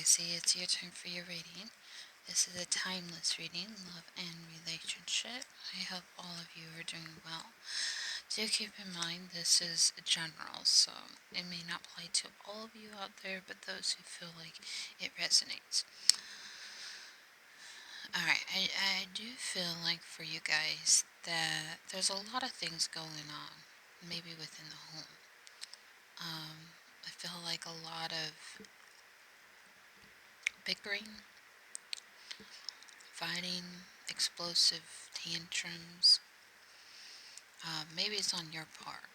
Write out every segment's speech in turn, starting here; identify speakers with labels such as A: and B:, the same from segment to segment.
A: Pisces, it's your turn for your reading. This is a timeless reading, love and relationship. I hope all of you are doing well. Do keep in mind this is general, so it may not apply to all of you out there, but those who feel like it resonates. Alright, I do feel like for you guys that there's a lot of things going on, maybe within the home. I feel like a lot of bickering, fighting, explosive tantrums. Maybe it's on your part.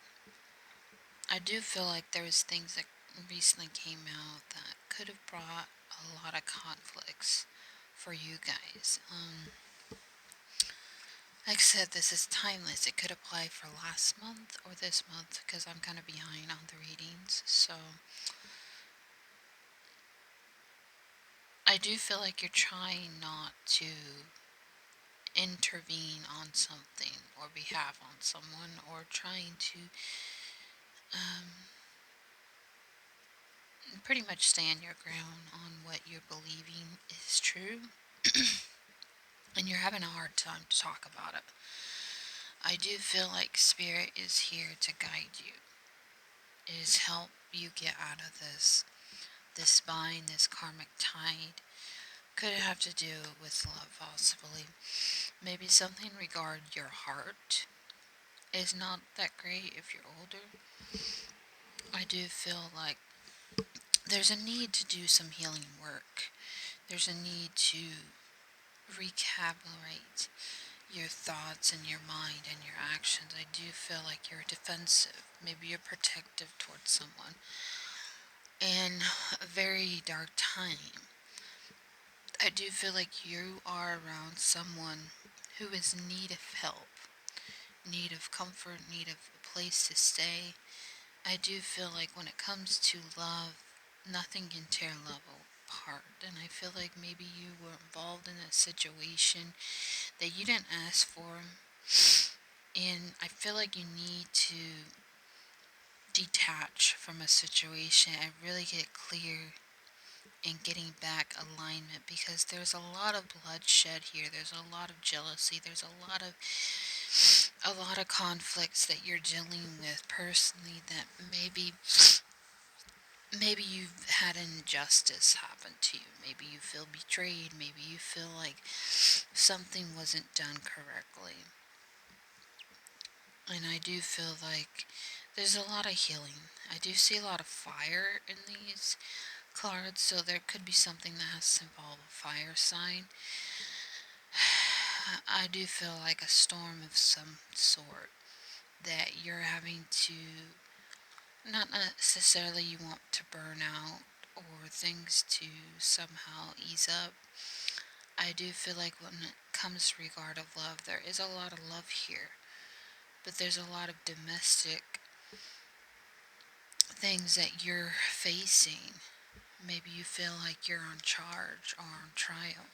A: I do feel like there was things that recently came out that could have brought a lot of conflicts for you guys. Like I said, this is timeless. It could apply for last month or this month because I'm kind of behind on the readings. So I do feel like you're trying not to intervene on something or behalf on someone, or trying to pretty much stand your ground on what you're believing is true, and you're having a hard time to talk about it. I do feel like Spirit is here to guide you, is help you get out of this bind, this karmic tide. Could have to do with love, possibly. Maybe something regarding your heart is not that great if you're older. I do feel like there's a need to do some healing work. There's a need to recalibrate your thoughts and your mind and your actions. I do feel like you're defensive. Maybe you're protective towards someone. In a very dark time, I do feel like you are around someone who is in need of help, need of comfort, need of a place to stay. I do feel like when it comes to love, nothing can tear love apart. And I feel like maybe you were involved in a situation that you didn't ask for. And I feel like you need to detach from a situation and really get clear and getting back alignment, because there's a lot of bloodshed here. There's a lot of jealousy. There's a lot of conflicts that you're dealing with personally, that maybe you've had injustice happen to you. Maybe you feel betrayed. Maybe you feel like something wasn't done correctly. And I do feel like there's a lot of healing. I do see a lot of fire in these cards, so there could be something that has to involve a fire sign. I do feel like a storm of some sort that you're having to, not necessarily you want to burn out or things to somehow ease up. I do feel like when it comes to regard of love, there is a lot of love here, but there's a lot of domestic things that you're facing. Maybe you feel like you're on charge or on trial.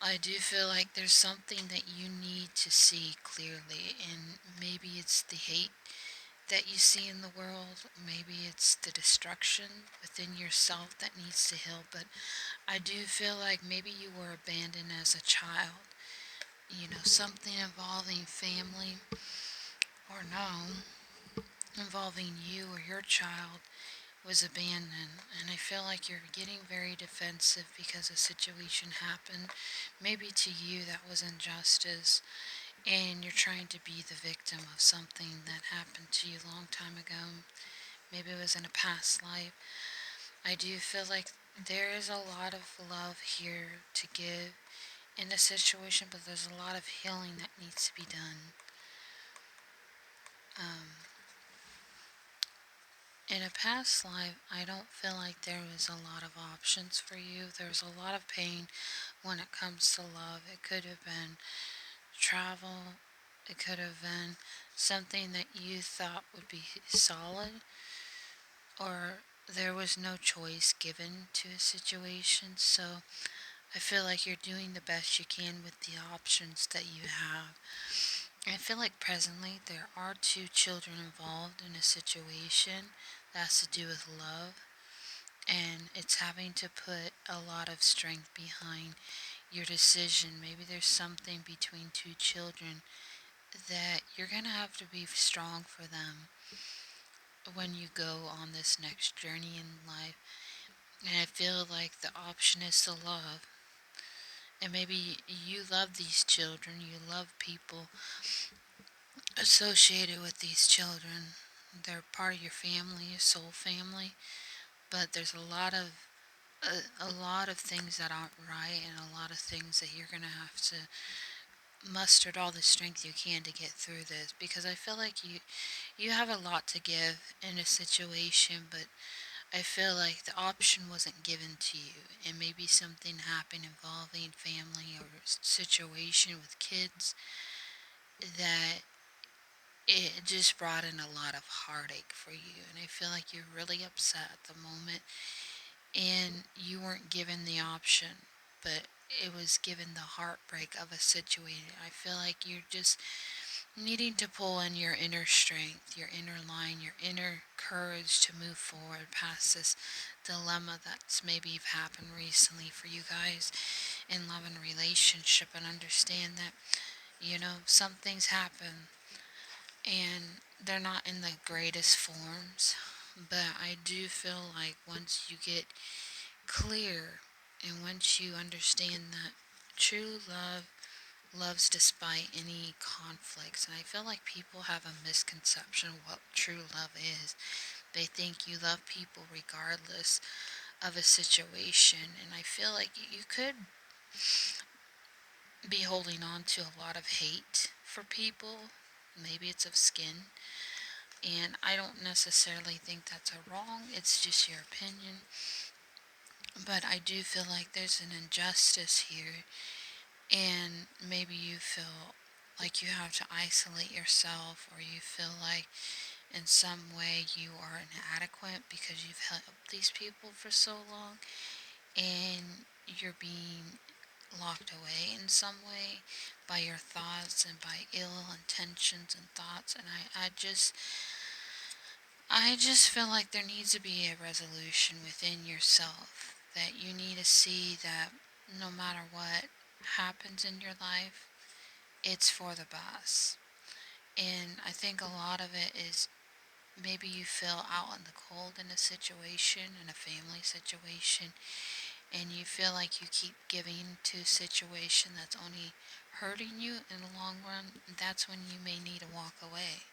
A: I do feel like there's something that you need to see clearly, and maybe it's the hate that you see in the world. Maybe it's the destruction within yourself that needs to heal. But I do feel like maybe you were abandoned as a child. Something involving family, or no, involving you or your child was abandoned. And I feel like you're getting very defensive because a situation happened, maybe to you, that was injustice, and you're trying to be the victim of something that happened to you a long time ago. Maybe it was in a past life. I do feel like there is a lot of love here to give in a situation, but there's a lot of healing that needs to be done. In a past life, I don't feel like there was a lot of options for you. There's a lot of pain when it comes to love. It could have been travel. It could have been something that you thought would be solid, or there was no choice given to a situation. So I feel like you're doing the best you can with the options that you have. I feel like presently there are two children involved in a situation that has to do with love, and it's having to put a lot of strength behind your decision. Maybe there's something between two children that you're going to have to be strong for them when you go on this next journey in life. And I feel like the option is to love. And maybe you love these children, you love people associated with these children. They're part of your family, your soul family, but there's a lot of things that aren't right, and a lot of things that you're gonna have to muster all the strength you can to get through this, because I feel like you have a lot to give in a situation, but I feel like the option wasn't given to you, and maybe something happened involving family or situation with kids that it just brought in a lot of heartache for you, and I feel like you're really upset at the moment, and you weren't given the option, but it was given the heartbreak of a situation. I feel like you're just needing to pull in your inner strength, your inner line, your inner courage to move forward past this dilemma that's maybe happened recently for you guys in love and relationship, and understand that, some things happen and they're not in the greatest forms, but I do feel like once you get clear and once you understand that true love loves despite any conflicts, and I feel like people have a misconception of what true love is. They think you love people regardless of a situation, and I feel like you could be holding on to a lot of hate for people. Maybe it's of skin, and I don't necessarily think that's a wrong, it's just your opinion. But I do feel like there's an injustice here, and maybe you feel like you have to isolate yourself, or you feel like in some way you are inadequate because you've helped these people for so long, and you're being locked away in some way by your thoughts and by ill intentions and thoughts. And I just feel like there needs to be a resolution within yourself, that you need to see that no matter what happens in your life, it's for the best. And I think a lot of it is maybe you feel out in the cold in a situation, in a family situation, and you feel like you keep giving to a situation that's only hurting you in the long run. That's when you may need to walk away.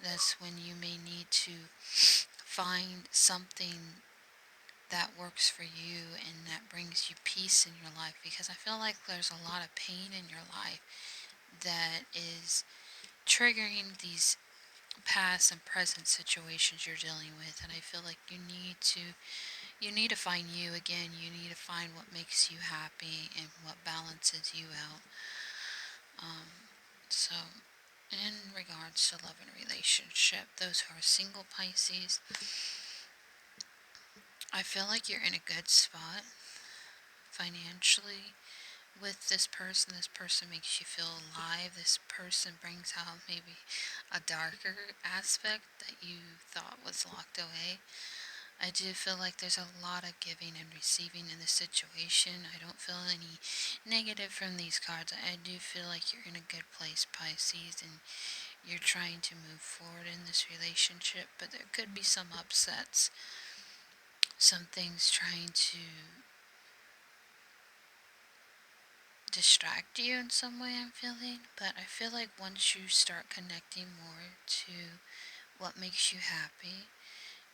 A: That's when you may need to find something that works for you and that brings you peace in your life, because I feel like there's a lot of pain in your life that is triggering these past and present situations you're dealing with, and I feel like you need to find you again. You need to find what makes you happy and what balances you out. So in regards to love and relationship, those who are single Pisces, I feel like you're in a good spot financially with this person. This person makes you feel alive. This person brings out maybe a darker aspect that you thought was locked away. I do feel like there's a lot of giving and receiving in this situation. I don't feel any negative from these cards. I do feel like you're in a good place, Pisces, and you're trying to move forward in this relationship, but there could be some upsets, some things trying to distract you in some way, I'm feeling. But I feel like once you start connecting more to what makes you happy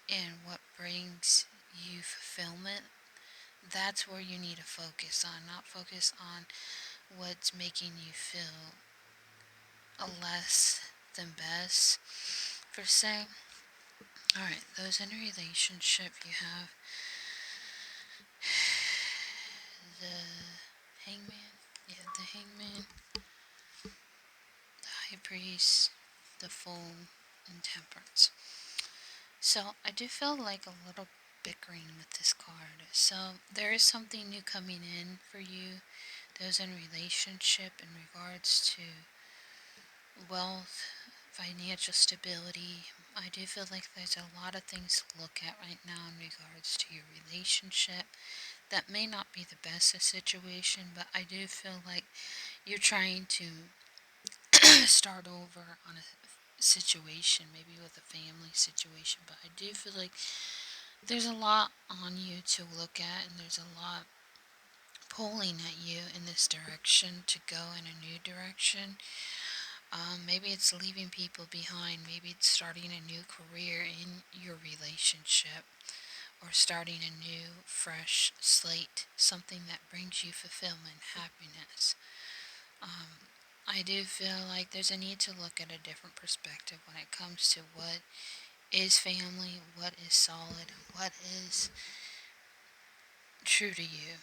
A: and what brings you fulfillment, that's where you need to focus on, not focus on what's making you feel a less than best, per se. Alright, those in a relationship, you have the hangman, the hangman, the high priest, the fool, and temperance. So I do feel like a little bickering with this card. So there is something new coming in for you, those in relationship, in regards to wealth, financial stability. I do feel like there's a lot of things to look at right now in regards to your relationship. That may not be the best of situation, but I do feel like you're trying to start over on a situation, maybe with a family situation. But I do feel like there's a lot on you to look at, and there's a lot pulling at you in this direction to go in a new direction. Maybe it's leaving people behind. Maybe it's starting a new career in your relationship, or starting a new, fresh slate, something that brings you fulfillment, happiness. I do feel like there's a need to look at a different perspective when it comes to what is family, what is solid, what is true to you.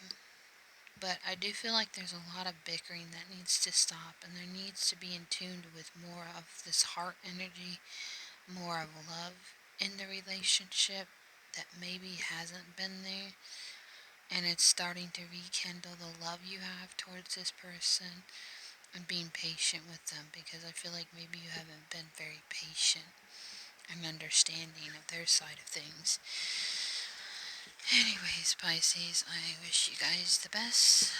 A: But I do feel like there's a lot of bickering that needs to stop, and there needs to be in tune with more of this heart energy, more of love in the relationship that maybe hasn't been there, and it's starting to rekindle the love you have towards this person, and being patient with them, because I feel like maybe you haven't been very patient and understanding of their side of things. Anyways, Pisces, I wish you guys the best.